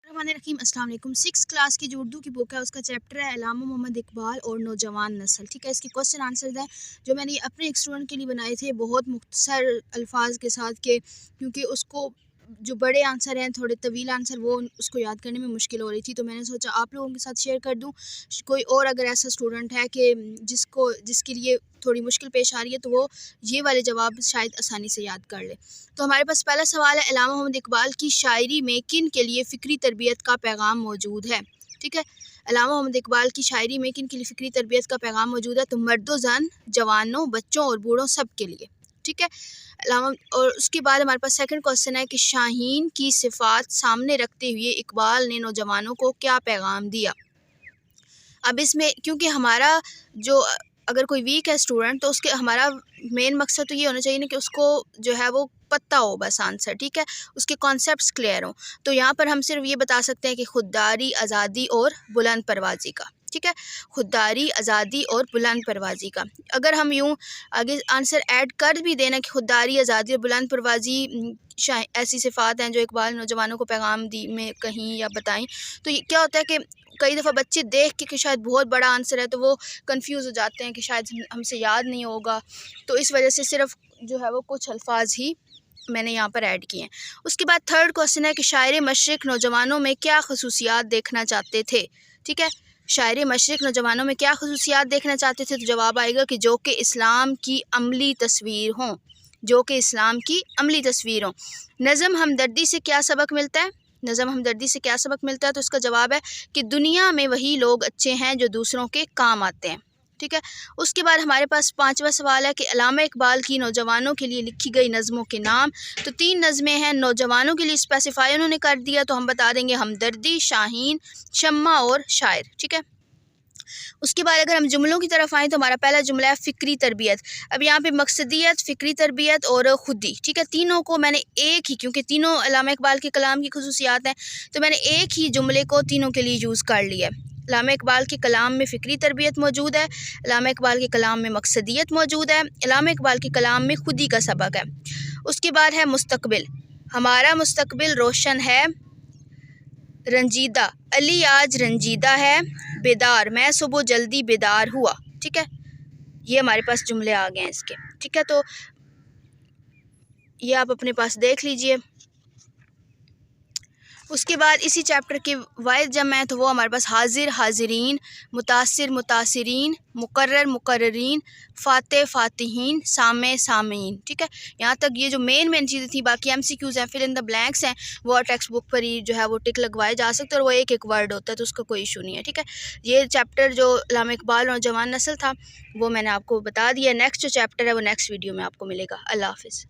रहीम अस्सलाम वालेकुम। 6 क्लास की जो उर्दू की बुक है उसका चैप्टर है अल्लामा मोहम्मद इकबाल और नौजवान नस्ल। ठीक है, इसके क्वेश्चन आंसर हैं जो मैंने अपने एक स्टूडेंट के लिए बनाए थे बहुत मुख्तसर अल्फाज के साथ के, क्योंकि उसको जो बड़े आंसर हैं थोड़े तवील आंसर वो उसको याद करने में मुश्किल हो रही थी, तो मैंने सोचा आप लोगों के साथ शेयर कर दूं। कोई और अगर ऐसा स्टूडेंट है कि जिसके लिए थोड़ी मुश्किल पेश आ रही है तो वो ये वाले जवाब शायद आसानी से याद कर ले। तो हमारे पास पहला सवाल है, अल्लामा मोहम्मद इकबाल की शायरी में किन के लिए फ़िक्री तरबियत का पैगाम मौजूद है। ठीक है, अल्लामा मोहम्मद इकबाल की शायरी में किन के लिए फ़िक्री तरबियत का पैगाम मौजूद है, तो मर्दो ज़न, जवानों, बच्चों और बूढ़ों सब के लिए। ठीक है, अल्लामा और उसके बाद हमारे पास सेकंड क्वेश्चन है कि शाहीन की सिफ़ात सामने रखते हुए इकबाल ने नौजवानों को क्या पैगाम दिया। अब इसमें क्योंकि हमारा जो अगर कोई वीक है स्टूडेंट तो उसके हमारा मेन मकसद तो ये होना चाहिए ना कि उसको जो है वो पता हो बस आंसर। ठीक है, उसके कॉन्सेप्ट्स क्लियर हों। तो यहाँ पर हम सिर्फ ये बता सकते हैं कि खुददारी, आज़ादी और बुलंद परवाज़ी का। ठीक है, खुददारी, आज़ादी और बुलंद परवाज़ी का। अगर हम यूँ आगे आंसर ऐड कर भी देना कि खुददारी, आज़ादी और बुलंद परवाज़ी ऐसी सिफ़ात हैं जो इकबाल नौजवानों को पैगाम दी में कहीं या बताएं, तो ये क्या होता है कि कई दफ़ा बच्चे देख के कि शायद बहुत बड़ा आंसर है तो वो कंफ्यूज हो जाते हैं कि शायद हमसे याद नहीं होगा, तो इस वजह से सिर्फ जो है वो कुछ अल्फाज ही मैंने यहाँ पर ऐड किए हैं। उसके बाद थर्ड क्वेश्चन है कि शायर मशरिक़ नौजवानों में क्या खसूसियात देखना चाहते थे। ठीक है, शायर मशरिक़ नौजवानों में क्या खसूसियात देखना चाहते थे, तो जवाब आएगा कि जो कि इस्लाम की अमली तस्वीर हों, जो कि इस्लाम की अमली तस्वीर हों। नज़म हमदर्दी से क्या सबक मिलता है, नज़म हमदर्दी से क्या सबक मिलता है, तो इसका जवाब है कि दुनिया में वही लोग अच्छे हैं जो दूसरों के काम आते हैं। ठीक है, उसके बाद हमारे पास पांचवा सवाल है कि अल्लामा इकबाल की नौजवानों के लिए लिखी गई नज़मों के नाम। तो 3 नज़में हैं, नौजवानों के लिए स्पेसिफाई उन्होंने कर दिया, तो हम बता देंगे हमदर्दी, शाहीन, शम्मा और शायर। ठीक है, उसके बाद अगर हम जुमलों की तरफ आएँ तो हमारा पहला जुमला है फ़िक्री तरबियत। अब यहाँ पे मकसदियत, फ़िक्री तरबियत और ख़ुदी, ठीक है, तीनों को मैंने एक ही, क्योंकि तीनों अल्लामा इकबाल के कलाम की खसूसियात हैं, तो मैंने एक ही जुमले को तीनों के लिए यूज़ कर लिया है। अल्लामा इकबाल के कलाम में फ़िक्री तरबियत मौजूद है, अल्लामा इकबाल के कलाम में मकसदियत मौजूद है, अल्लामा इकबाल के कलाम में खुदी का सबक है। उसके बाद है मुस्तकबिल, हमारा मुस्तकबिल रोशन है, रंजीदा, अली आज रंजीदा है, बेदार, मैं सुबह जल्दी बेदार हुआ। ठीक है, ये हमारे पास जुमले आ गए हैं इसके। ठीक है, तो ये आप अपने पास देख लीजिए। उसके बाद इसी चैप्टर की वाहिद जम है तो वो हमारे पास हाजिर, हाजिरीन, मुतासिर, मुतासिरीन, मुकर्रर, मुकर्ररीन, फ़ाते, फ़ातिहीन, सामे, सामीन। ठीक है, यहाँ तक ये जो मेन चीज़ें थी, बाकी MCQs हैं, फिल इन द ब्लैंक्स हैं, वो टेक्स्ट बुक पर ही जो है वो टिक लगवाए जा सकते हैं और वो एक एक वर्ड होता है तो उसका कोई इशू नहीं है। ठीक है, ये चैप्टर जो अल्लामा इकबाल और जवान नस्ल था वो मैंने आपको बता दिया। नेक्स्ट जो चैप्टर है वो नेक्स्ट वीडियो में आपको मिलेगा। अल्लाह हाफ़िज़।